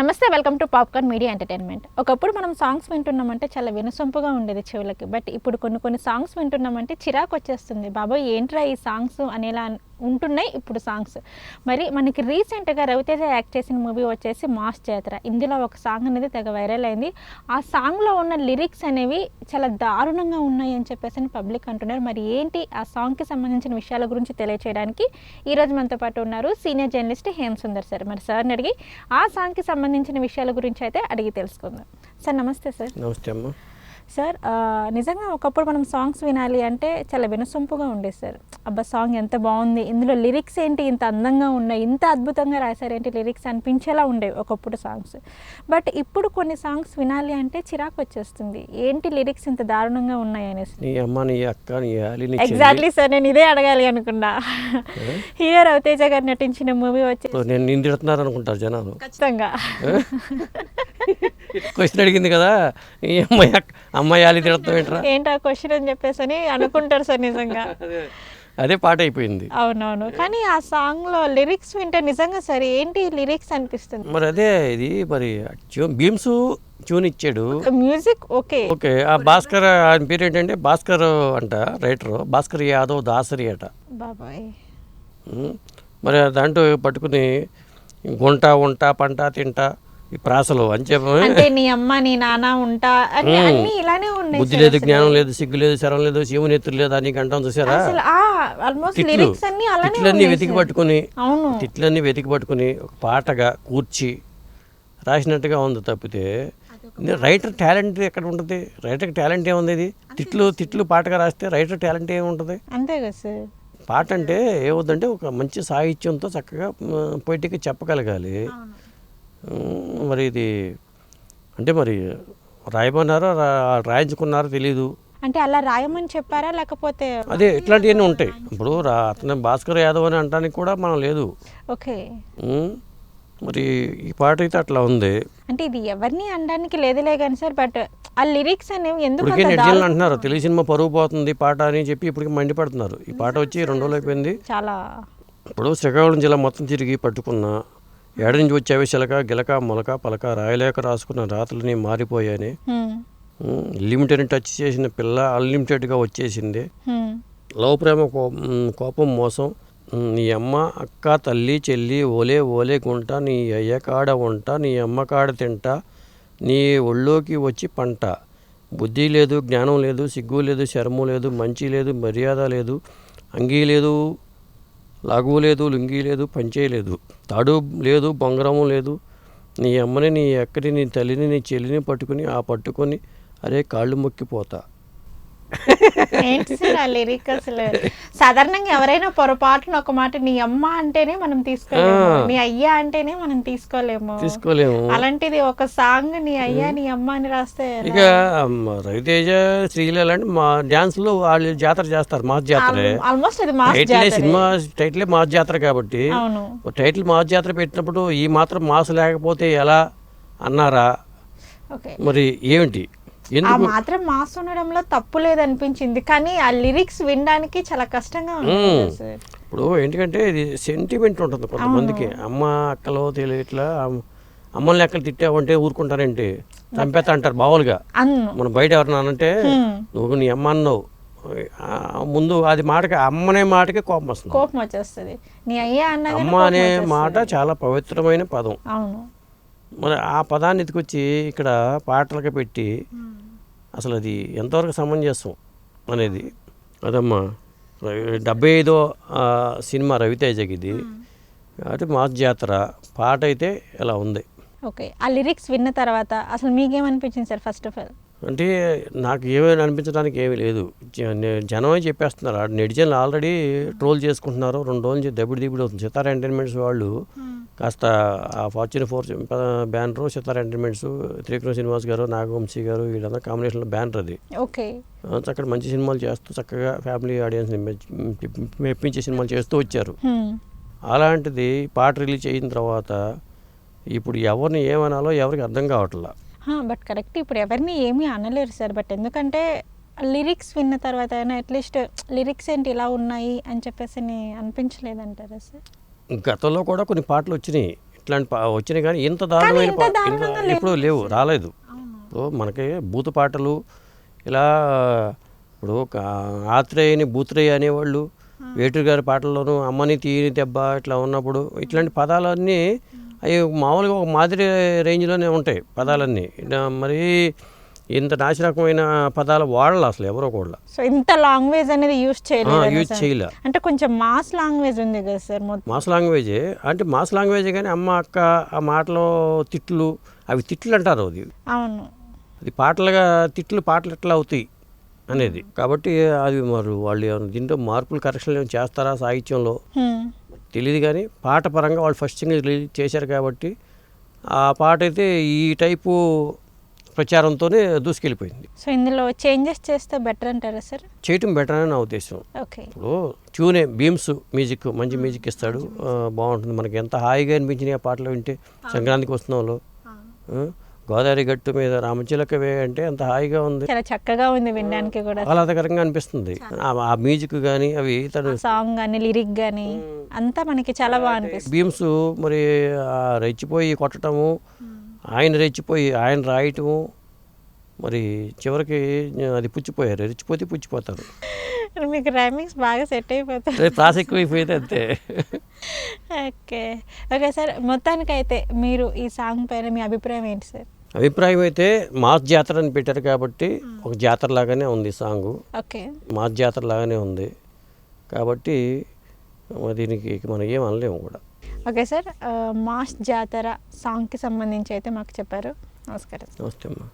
నమస్తే, welcome to popcorn media entertainment. ఒకప్పుడు మనం సాంగ్స్ వింటున్నామంటే చాలా వినసొంపుగా ఉండేది చెవులకి. బట్ ఇప్పుడు కొన్ని సాంగ్స్ వింటున్నామంటే చిరాకు వచ్చేస్తుంది. బాబోయ్ ఏంట్రా ఈ సాంగ్స్ అనేలా ఉంటున్నాయి ఇప్పుడు సాంగ్స్. మరి మనకి రీసెంట్గా రవితేజ యాక్ట్ చేసిన మూవీ వచ్చేసి మాస్ జాతర. ఇందులో ఒక సాంగ్ అనేది తెగ వైరల్ అయింది. ఆ సాంగ్లో ఉన్న లిరిక్స్ అనేవి చాలా దారుణంగా ఉన్నాయి అని చెప్పేసి పబ్లిక్ అంటున్నారు. మరి ఏంటి ఆ సాంగ్కి సంబంధించిన విషయాల గురించి తెలియచేయడానికి ఈరోజు మనతో పాటు ఉన్నారు senior journalist Hem Sundar sir. మరి సార్ని అడిగి ఆ సాంగ్కి సంబంధించిన విషయాల గురించి అయితే అడిగి తెలుసుకుందాం. సార్ నమస్తే సార్. నమస్తే అమ్మ. సార్ నిజంగా ఒకప్పుడు మనం సాంగ్స్ వినాలి అంటే చాలా వినసొంపుగా ఉండేది సార్. అబ్బా సాంగ్ ఎంత బాగుంది, ఇందులో లిరిక్స్ ఏంటి ఇంత అందంగా ఉన్నాయి, ఇంత అద్భుతంగా రాశారేంటి లిరిక్స్ అనిపించేలా ఉండేవి ఒకప్పుడు సాంగ్స్. బట్ ఇప్పుడు కొన్ని సాంగ్స్ వినాలి అంటే చిరాకు వచ్చేస్తుంది, ఏంటి లిరిక్స్ ఇంత దారుణంగా ఉన్నాయి అనేసి. నీ అమ్మ, నీ అక్క, నీ ఆలి, నీ ఎగ్జాక్ట్లీ సార్, నేను ఇదే అడగాలి అనుకున్నా. హీరో రవితేజ గారు నటించిన మూవీ వచ్చి నేను నిన్ను తిడుతున్నారు అనుకుంటారు జనాలు. ఖచ్చితంగా క్వశ్చన్ అడిగింది కదా, ఈ అమ్మాయి ఆలి తిడతాం ఏంట్రా, ఏంటి ఆ క్వశ్చన్ అని చెప్పేసి అనుకుంటారు సార్. నిజంగా అదే పాట అయిపోయింది. అవునవును, కానీ ఆ సాంగ్ లో లిరిక్స్ వింటే నిజంగా సరే ఏంటి లిరిక్స్ అనిపిస్తుంది. మరి అదే ఇది మరి భీమ్స్ ట్యూన్ ఇచ్చాడు, మ్యూజిక్ ఓకే. ఆ భాస్కర్ ఆయన పేరు ఏంటంటే భాస్కర్ అంట, రైటర్ భాస్కర్ యాదవ్ దాసరి అట బాబాయ్. మరి దాంట్లో పట్టుకుని గుంట ఉంటా పంట తింటా ఈ ప్రాసలు అని అంటే నీ అమ్మ నీ నాన్న ఉంటా అని అన్ని ఇలానే ఉన్నాయి. బుద్ధి లేదు, జ్ఞానం లేదు, సిగ్గు లేదు, శరం లేదు, శివుని ఎత్తులు లేదు అని అంటాం చూసారా. తిట్లన్నీ వెతికి పట్టుకుని ఒక పాటగా కూర్చి రాసినట్టుగా ఉంది. తప్పితే రైటర్ టాలెంట్ ఎక్కడ ఉంటుంది? రైటర్ టాలెంట్ ఏముంది? ఇది తిట్లు పాటగా రాస్తే రైటర్ టాలెంట్ ఏముంటుంది? అంతే కదా సార్. పాట అంటే ఏమవుతుందంటే ఒక మంచి సాహిత్యంతో చక్కగా పొయిటిక్గా చెప్పగలగాలి. మరి ఇది అంటే మరి రాయమన్నారో రాయించుకున్నారో తెలీదు. అంటే అలా రాయమని చెప్పారా లేకపోతే అదే ఇట్లాంటివన్నీ ఉంటాయి. ఇప్పుడు అతను భాస్కర్ యాదవ్ అని అనడానికి కూడా మనం లేదు. ఓకే, మరి ఈ పాట అయితే అట్లా ఉంది. అంటే ఇది ఎవరిని అనడానికి లేదులే కానీ సార్, బట్ ఆ లిరిక్స్ అనేవి ఎందుకు నెటిజన్లు అంటున్నారు తెలుగు సినిమా పరుగు పోతుంది పాట అని చెప్పి ఇప్పటికి మండిపడుతున్నారు. ఈ పాట వచ్చి 2 రోజులు అయిపోయింది. చాలా ఇప్పుడు శ్రీకాకుళం జిల్లా మొత్తం తిరిగి పట్టుకున్నా, ఏడ నుంచి వచ్చేవి చిలక గిలక మొలక పలక రాయలేక రాసుకున్న రాతలని మారిపోయాని, లిమిటెడ్ టచ్ చేసిన పిల్ల అన్లిమిటెడ్గా వచ్చేసింది, లవ్ ప్రేమ కోపం మోసం, నీ అమ్మ అక్క తల్లి చెల్లి ఓలే ఓలే గుంట, నీ అయ్య కాడ వంట, నీ అమ్మ కాడ తింటా, నీ ఒళ్ళోకి వచ్చి పంట, బుద్ధి లేదు, జ్ఞానం లేదు, సిగ్గు లేదు, శరము లేదు, మంచి లేదు, మర్యాద లేదు, అంగీ లేదు, లాగు లేదు, లుంగి లేదు, పంచే లేదు, తాడు లేదు, బొంగరము లేదు, నీ అమ్మని నీ అక్కని నీ తల్లిని నీ చెల్లిని పట్టుకొని అరే కాళ్ళు మొక్కిపోతా. ఏంటి సార్ ఆ లిరిక్? అసలు సాధారణంగా ఎవరైనా పొరపాటున ఒక మాట నీ అమ్మ అంటేనే మనం తీసుకోలేము, నీ అయ్యా అంటేనే మనం తీసుకోలేము. అలాంటిది ఒక సాంగ్ నీ అయ్యా నీ అమ్మ అని రాస్తే ఇక రవితేజ శ్రీలీల అంటే మా డాన్స్ లో వాళ్ళు జాతర చేస్తారు, మాస్ జాతర. ఆల్మోస్ట్ అది మాస్ జాతర. సినిమా టైటిలే మాస్ జాతర కాబట్టి టైటిల్ మాస్ జాతర పెట్టినప్పుడు ఈ మాత్రం మాస్ లేకపోతే ఎలా అన్నారా? మరి ఏమిటి ఆ మాత్రం మాస్ ఉండడంలో తప్పు లేదనిపించింది, కానీ ఆ లిరిక్స్ వినడానికి చాలా కష్టంగా ఉంది. ఇప్పుడు ఎందుకంటే ఇది సెంటిమెంట్ ఉంటుంది కొంతమందికి. అమ్మ అక్కలో ఇట్లా అమ్మని లెక్కలు తిట్టావంటే ఊరుకుంటారేంటి, చంపేస్తా అంటారు బావులుగా. మనం బయట ఎవరినానంటే నువ్వు నీ అమ్మ అన్నావు ముందు అది మాటకి అమ్మనే మాటకి కోపం వచ్చేస్తుంది. అమ్మ అనే మాట చాలా పవిత్రమైన పదం. మరి ఆ పదాన్ని ఎత్తుకొచ్చి ఇక్కడ పాటలుగా పెట్టి అసలు అది ఎంతవరకు సమంజసం అనేది అదమ్మా. 75వ సినిమా రవితేజకి ఇది, కాబట్టి మాస్ జాతర పాట అయితే ఇలా ఉంది. ఓకే, ఆ లిరిక్స్ విన్న తర్వాత అసలు మీకేమనిపించింది సార్? ఫస్ట్ ఆఫ్ ఆల్ అంటే నాకు ఏమైనా అనిపించడానికి ఏమీ లేదు, జనమే చెప్పేస్తున్నారు. నెటిజన్లు ఆల్రెడీ ట్రోల్ చేసుకుంటున్నారు. 2 రోజుల నుంచి దబ్బిడి అవుతుంది. సితారా ఎంటర్టైన్మెంట్స్ వాళ్ళు కాస్త ఆ ఫార్చ్యూన్ 4 బ్యానరు, సితారా ఎంటర్టైన్మెంట్స్, త్రివిక్రమ్ శ్రీనివాస్ గారు, నాగవంశీ గారు వీళ్ళంతా కాంబినేషన్లో బ్యానర్ అది. ఓకే, చక్కగా మంచి సినిమాలు చేస్తూ చక్కగా ఫ్యామిలీ ఆడియన్స్ని మెప్పించే సినిమాలు చేస్తూ వచ్చారు. అలాంటిది పాట రిలీజ్ అయిన తర్వాత ఇప్పుడు ఎవరిని ఏమనాలో ఎవరికి అర్థం కావట్లా. బట్ కరెక్ట్, ఇప్పుడు ఎవరిని ఏమీ అనలేరు సార్. బట్ ఎందుకంటే లిరిక్స్ విన్న తర్వాత అయినా అట్లీస్ట్ లిరిక్స్ ఏంటి ఇలా ఉన్నాయి అని చెప్పేసి అనిపించలేదంటారా సార్? గతంలో కూడా కొన్ని పాటలు వచ్చినాయి ఇట్లాంటి వచ్చినాయి కానీ ఇంత దారుణమైన ఇంత దారుణంగా ఎప్పుడూ లేవు, రాలేదు. ఇప్పుడు మనకి బూతు పాటలు ఇలా ఇప్పుడు ఆత్రేయని బూత్రేయ అనేవాళ్ళు, వేటూరు గారి పాటల్లోనూ అమ్మని తీయని దెబ్బ ఇట్లా ఉన్నప్పుడు ఇట్లాంటి పదాలన్నీ అవి మామూలుగా ఒక మాదిరి రేంజ్లోనే ఉంటాయి పదాలన్నీ. మరి ఇంత నాశనకమైన పదాలు వాడాలి అసలు ఎవరో కూడా. సో ఇంత లాంగ్వేజ్ అనేది యూజ్ యూజ్ చేయలే. అంటే కొంచెం మాస్ లాంగ్వేజ్ ఉంది కదా సార్ మొత్తం. మాస్ లాంగ్వేజే అంటే మాస్ లాంగ్వేజే కానీ అమ్మ అక్క ఆ మాటలో తిట్లు అవి తిట్లు అంటారు. అది అవును, అది పాటలుగా తిట్లు పాటలు ఎట్లా అవుతాయి అనేది. కాబట్టి అది మరి వాళ్ళు దీంట్లో మార్పులు కరెక్షన్లు ఏమైనా చేస్తారా సాహిత్యంలో తెలియదు కానీ పాట పరంగా వాళ్ళు ఫస్ట్ సింగిల్ రిలీజ్ చేశారు కాబట్టి ఆ పాట అయితే ఈ టైపు ప్రచారంతోనే దూసుకెళ్ళిపోయింది. సో ఇందులో చేంజెస్ చేస్తే బెటర్ అంటారా సార్? చేయటం బెటర్ అని నా ఉద్దేశం. ఓకే, ఇప్పుడు ట్యూనే బీమ్స్ మ్యూజిక్ మంచి మ్యూజిక్ ఇస్తాడు, బాగుంటుంది. మనకి ఎంత హాయిగా అనిపించినాయి ఆ పాటలు వింటే. సంక్రాంతికి వస్తున్నాంలో గోదావరి గట్టు మీద రామచిలకవే అంటే అంత హాయిగా ఉంది, చాలా చక్కగా ఉంది వినడానికి కూడా, ఆహ్లాదకరంగా అనిపిస్తుంది. ఆ మ్యూజిక్ కానీ అవి తను సాంగ్ కానీ లిరిక్ కానీ అంతా మనకి చాలా బాగా అనిపిస్తుంది. బీమ్స్ మరి రెచ్చిపోయి కొట్టడము, ఆయన రెచ్చిపోయి ఆయన రాయటము, మరి చివరికి అది పుచ్చిపోయారు. రెచ్చిపోతే పుచ్చిపోతారు. మీకు రైమింగ్స్ బాగా సెట్ అయిపోతాయి. ప్రాస ఎక్కువైపోయింది అంతే. ఓకే ఓకే సార్, మొత్తానికైతే మీరు ఈ సాంగ్ పైన మీ అభిప్రాయం ఏంటి సార్? అభిప్రాయం అయితే మాస్ జాతర అని పెట్టారు కాబట్టి ఒక జాతర లాగానే ఉంది సాంగు. ఓకే, మాస్ జాతర లాగానే ఉంది కాబట్టి దీనికి మనం ఏం అనలేము కూడా. ఓకే సార్, మాస్ జాతర సాంగ్కి సంబంధించి అయితే మాకు చెప్పారు. నమస్కారం. నమస్తే అమ్మా.